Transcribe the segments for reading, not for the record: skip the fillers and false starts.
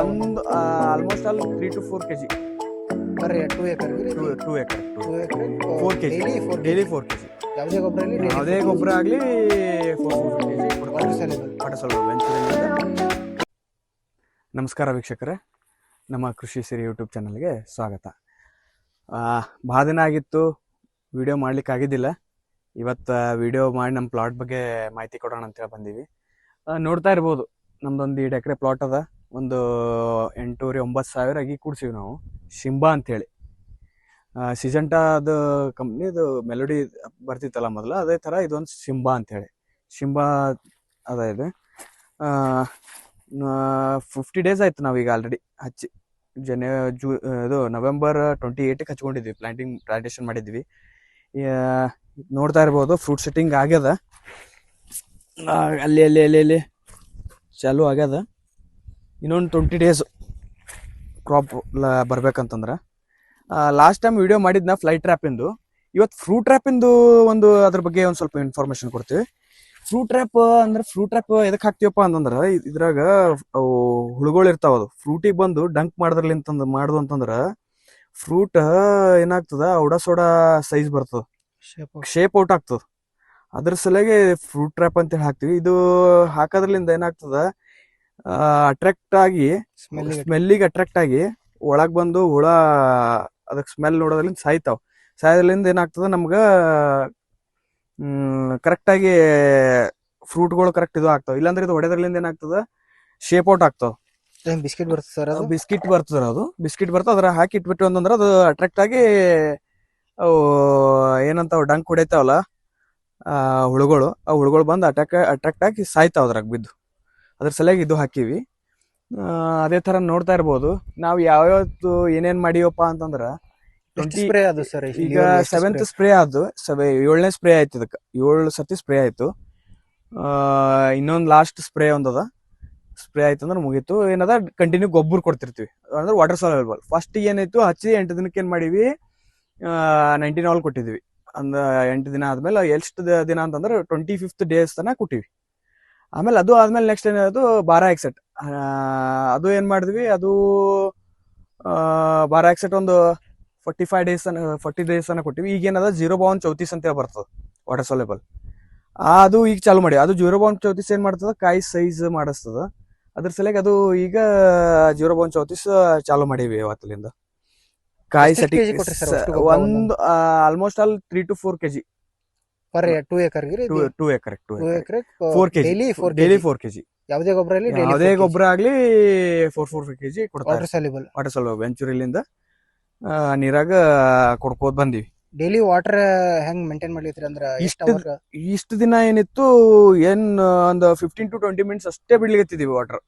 ಒಂದು almost all 3 to 4 kg per 2 acre 2 acre 2 acre 4 kg daily 4 kg ಯಾವುದೇ ಗೊಬ್ಬರ ಇರಲಿ ಯಾವುದೇ ಗೊಬ್ಬರ ಆಗಲಿ 4 kg ವಾಟರ್ ಸಾಲ್ಯುಬಲ್ ನಮಸ್ಕಾರ ವೀಕ್ಷಕರೇ, ನಮ್ಮ ಕೃಷಿ ಸಿರಿ ಯೂಟ್ಯೂಬ್ ಚಾನಲ್ಗೆ ಸ್ವಾಗತ. ಭಾಳ ದಿನ ಆಗಿತ್ತು ವಿಡಿಯೋ ಮಾಡ್ಲಿಕ್ಕೆ ಆಗಿದ್ದಿಲ್ಲ. ಇವತ್ತು ವಿಡಿಯೋ ಮಾಡಿ ನಮ್ಮ ಪ್ಲಾಟ್ ಬಗ್ಗೆ ಮಾಹಿತಿ ಕೊಡೋಣ ಅಂತೇಳಿ ಬಂದೀವಿ. ನೋಡ್ತಾ ಇರ್ಬೋದು, ನಮ್ದೊಂದು 2 ಎಕರೆ ಪ್ಲಾಟ್ ಅದ. ಒಂದು 8,900 ಸಾವಿರ ಆಗಿ ಕೂಡ್ಸಿವಿ ನಾವು. ಶಿಂಬಾ ಅಂತೇಳಿ ಸಿಜೆಂಟಾ ಅದು ಕಂಪ್ನಿದು ಮೆಲೋಡಿ ಬರ್ತಿತ್ತಲ್ಲ ಮೊದಲು, ಅದೇ ಥರ ಇದೊಂದು ಶಿಂಬಾ ಅಂತೇಳಿ ಶಿಂಬಾ ಅದ. ಇದು 50 days ಆಯ್ತು ನಾವೀಗ ಆಲ್ರೆಡಿ ಹಚ್ಚಿ. ಇದು November 28ಕ್ಕೆ ಹಚ್ಕೊಂಡಿದ್ವಿ, ಪ್ಲಾಂಟೇಶನ್ ಮಾಡಿದ್ವಿ. ನೋಡ್ತಾ ಇರ್ಬೋದು, ಫ್ರೂಟ್ ಸೆಟ್ಟಿಂಗ್ ಆಗ್ಯದ. ಅಲ್ಲಿ ಚಾಲು ಆಗ್ಯದ. ಇನ್ನೊಂದು 20 days ಕ್ರಾಪ್ ಬರ್ಬೇಕಂತಂದ್ರೆ. ಲಾಸ್ಟ್ ಟೈಮ್ ವಿಡಿಯೋ ಮಾಡಿದ್ನ ಫ್ಲೈಟ್ ಟ್ರ್ಯಾಪಿಂದು. ಇವತ್ತು ಫ್ರೂಟ್ ಟ್ರ್ಯಾಪಿಂದು ಒಂದು ಅದ್ರ ಬಗ್ಗೆ ಒಂದು ಸ್ವಲ್ಪ ಇನ್ಫಾರ್ಮೇಶನ್ ಕೊಡ್ತೀವಿ. ಫ್ರೂಟ್ ಟ್ರ್ಯಾಪ್ ಎದಕ್ಕೆ ಹಾಕ್ತೀವಪ್ಪ ಅಂತಂದ್ರೆ, ಇದ್ರಾಗ ಅವು ಹುಳುಗಳು ಇರ್ತಾವ. ಅದು ಫ್ರೂಟಿಗೆ ಬಂದು ಡಂಕ್ ಮಾಡುದು ಅಂತಂದ್ರೆ ಫ್ರೂಟ್ ಏನಾಗ್ತದ, ಔಡ ಸೋಡಾ ಸೈಜ್ ಬರ್ತದ, ಶೇಪ್ ಔಟ್ ಆಗ್ತದ. ಅದ್ರ ಸಲುವಾಗಿ ಫ್ರೂಟ್ ಟ್ರ್ಯಾಪ್ ಅಂತೇಳಿ ಹಾಕ್ತಿವಿ. ಇದು ಹಾಕೋದ್ರಲಿಂದ ಏನಾಗ್ತದ, ಅಟ್ರಾಕ್ಟ್ ಆಗಿ ಸ್ಮೆಲ್ಲಿಗೆ ಅಟ್ರಾಕ್ಟ್ ಆಗಿ ಒಳಗೆ ಬಂದು ಹುಳ ಅದಕ್ಕೆ ಸ್ಮೆಲ್ ನೋಡೋದ್ರಿಂದ ಸಾಯೋದ್ರಿಂದ ಏನಾಗ್ತದ, ನಮ್ಗೆ ಕರೆಕ್ಟಾಗಿ ಫ್ರೂಟ್ಗಳು ಕರೆಕ್ಟ್ ಇದು ಆಗ್ತಾವ. ಇಲ್ಲಾಂದ್ರೆ ಇದು ಹೊಡೆದ್ರಲಿಂದ ಏನಾಗ್ತದ, ಶೇಪ್ ಔಟ್ ಆಗ್ತಾವ. ಬಿಸ್ಕಿಟ್ ಬರ್ತದೆ ಸರ್, ಅದು ಬಿಸ್ಕಿಟ್ ಬರ್ತದ. ಅದ್ರ ಹಾಕಿ ಇಟ್ಬಿಟ್ಟು ಅಂತಂದ್ರೆ ಅದು ಅಟ್ರಾಕ್ಟ್ ಆಗಿ ಅವು ಏನಂತಾವ, ಡಂಕ್ ಹೊಡಿತಾವಲ್ಲ ಹುಳುಗಳು, ಆ ಹುಳುಗಳು ಬಂದು ಅಟ್ರಾಕ್ಟ್ ಆಗಿ ಸಾಯ್ತಾವ ಅದ್ರಾಗ ಬಿದ್ದು. ಅದ್ರ ಸಲುವಾಗಿ ಇದು ಹಾಕಿವಿ. ಅದೇ ಥರ ನೋಡ್ತಾ ಇರ್ಬೋದು, ನಾವು ಯಾವ್ಯಾವತ್ತು ಏನೇನು ಮಾಡೀವಪ್ಪ ಅಂತಂದ್ರೆ, ಸ್ಪ್ರೇ ಅದು ಸರ್, ಈಗ 7th ಸ್ಪ್ರೇ ಆಯ್ತು, 7ನೇ ಸ್ಪ್ರೇ ಆಯ್ತು. ಇದಕ್ಕೆ 7 ಸತಿ ಸ್ಪ್ರೇ ಆಯ್ತು. ಇನ್ನೊಂದು ಲಾಸ್ಟ್ ಸ್ಪ್ರೇ ಒಂದದ. ಸ್ಪ್ರೇ ಆಯ್ತು ಅಂದ್ರೆ ಮುಗೀತು. ಏನದ, ಕಂಟಿನ್ಯೂ ಗೊಬ್ಬರ ಕೊಡ್ತಿರ್ತೀವಿ, ಅಂದ್ರೆ ವಾಟರ್ ಸಾಲ್ಯುಬಲ್. ಫಸ್ಟ್ ಏನಾಯ್ತು, ಹಚ್ಚಿ 8 ದಿನಕ್ಕೆ ಏನ್ ಮಾಡೀವಿ, 19 ಆಲ್ ಕೊಟ್ಟಿದ್ವಿ. ಅಂದ್ರೆ 8 ದಿನ ಆದ್ಮೇಲೆ ಎಷ್ಟು ದಿನ ಅಂತಂದ್ರೆ 25th days ತನಕ ಕೊಟ್ಟಿವಿ. ಆಮೇಲೆ ಅದು ಆದ್ಮೇಲೆ ನೆಕ್ಸ್ಟ್ ಏನಾಯ್ತು, ಬಾರಾ ಎಕ್ಸೆಟ್. ಅದು ಏನ್ ಮಾಡಿದ್ವಿ, ಅದು ಬಾರಾ ಎಕ್ಸೆಟ್ ಒಂದು 40 days ತನಕ ಕೊಟ್ಟಿವಿ. ಈಗ ಏನದ 0.34 ಅಂತ ಬರ್ತದ ವಾಟರ್ ಸಾಲ್ಯುಬಲ್. ಅದು ಈಗ ಚಾಲು ಮಾಡಿ. ಅದು 0.34 ಏನ್ ಮಾಡ್ತದ, ಕಾಯಿ ಸೈಜ್ ಮಾಡಿಸ್ತದ. ಅದ್ರ ಸಲುವಾಗಿ ಅದು ಈಗ 0.34 ಚಾಲು ಮಾಡೀವಿ ಇವತ್ತಲಿಂದ. ಕಾಯಿ ಸೆಟಿ ಒಂದು almost all 3 to 4 kg per 2 acre 2 acre 4 kg daily 4 kg. ಯಾವುದೇ ಗೊಬ್ಬರ ಇರಲಿ ಯಾವುದೇ ಗೊಬ್ಬರ ಆಗ್ಲಿ 4 kg ಕೊಡ್ತಾರೆ. ವಾಟರ್ ಸಾಲ್ಯುಬಲ್ ವೆಂಚೂರಿಲಿಂದ ನೀರಾಗ ಕೊಡ್ಕೋದ್ ಬಂದಿವಿ. ಡೈಲಿ ವಾಟರ್ ಹೆಂಗ್ ಮೇಂಟೈನ್ ಮಾಡ್ಲಿತ್ರಿ ಅಂದ್ರೆ, ಇಷ್ಟು ದಿನ ಏನಿತ್ತು, ಒಂದು 15 to 20 minutes ಅಷ್ಟೇ ಬಿಡ್ಲಿಕತ್ತಿದೀವಿ ವಾಟರ್.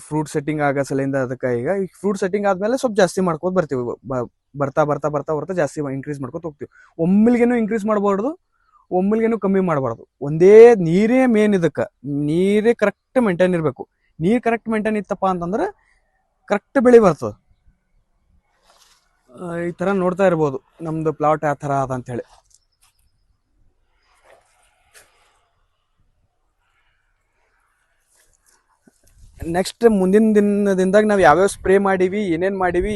ಫ್ರೂಟ್ ಸೆಟ್ಟಿಂಗ್ ಆಗೋ ಸಲಿಂದ. ಅದಕ್ಕೆ ಈಗ ಫ್ರೂಟ್ ಸೆಟ್ಟಿಂಗ್ ಆದ್ಮೇಲೆ ಸ್ವಲ್ಪ ಜಾಸ್ತಿ ಮಾಡ್ಕೋತ ಬರ್ತೀವಿ. ಬರ್ತಾ ಜಾಸ್ತಿ ಇನ್ಕ್ರೀಸ್ ಮಾಡ್ಕೋತ ಹೋಗ್ತೀವಿ. ಒಮ್ಮಿಲ್ಗೇನು ಇನ್ಕ್ರೀಸ್ ಮಾಡಬಾರ್ದು, ಒಮ್ಮಿಲ್ಗೇನು ಕಮ್ಮಿ ಮಾಡಬಾರ್ದು. ಒಂದೇ ನೀರೇ ಮೇನ್. ಇದಕ್ಕೆ ನೀರೇ ಕರೆಕ್ಟ್ ಮೇಂಟೈನ್ ಇರಬೇಕು. ನೀರ್ ಕರೆಕ್ಟ್ ಮೇಂಟೈನ್ ಇತ್ತಪ್ಪ ಅಂತಂದ್ರೆ ಕರೆಕ್ಟ್ ಬೆಳೆ ಬರ್ತದೆ. ಈ ತರ ನೋಡ್ತಾ ಇರ್ಬೋದು ನಮ್ದು ಪ್ಲಾಟ್ ಯಾವ ತರ ಅದ ಅಂತ ಹೇಳಿ. ನೆಕ್ಸ್ಟ್ ಮುಂದಿನ ದಿನದಾಗ ನಾವು ಯಾವ್ಯಾವ ಸ್ಪ್ರೇ ಮಾಡೀವಿ, ಏನೇನ್ ಮಾಡೀವಿ,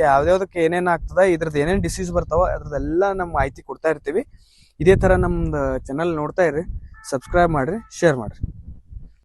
ಯಾವ್ಯಾವ್ದಕ್ಕೆ ಏನೇನ್ ಆಗ್ತದ, ಇದ್ರದ್ದು ಏನೇನ್ ಡಿಸೀಸ್ ಬರ್ತಾವ, ಅದ್ರದ್ದೆಲ್ಲ ನಮ್ಮ ಮಾಹಿತಿ ಕೊಡ್ತಾ ಇರ್ತೀವಿ. ಇದೇ ತರ ನಮ್ದು ಚಾನಲ್ ನೋಡ್ತಾ ಇರ್ರಿ, ಸಬ್ಸ್ಕ್ರೈಬ್ ಮಾಡ್ರಿ, ಶೇರ್ ಮಾಡ್ರಿ.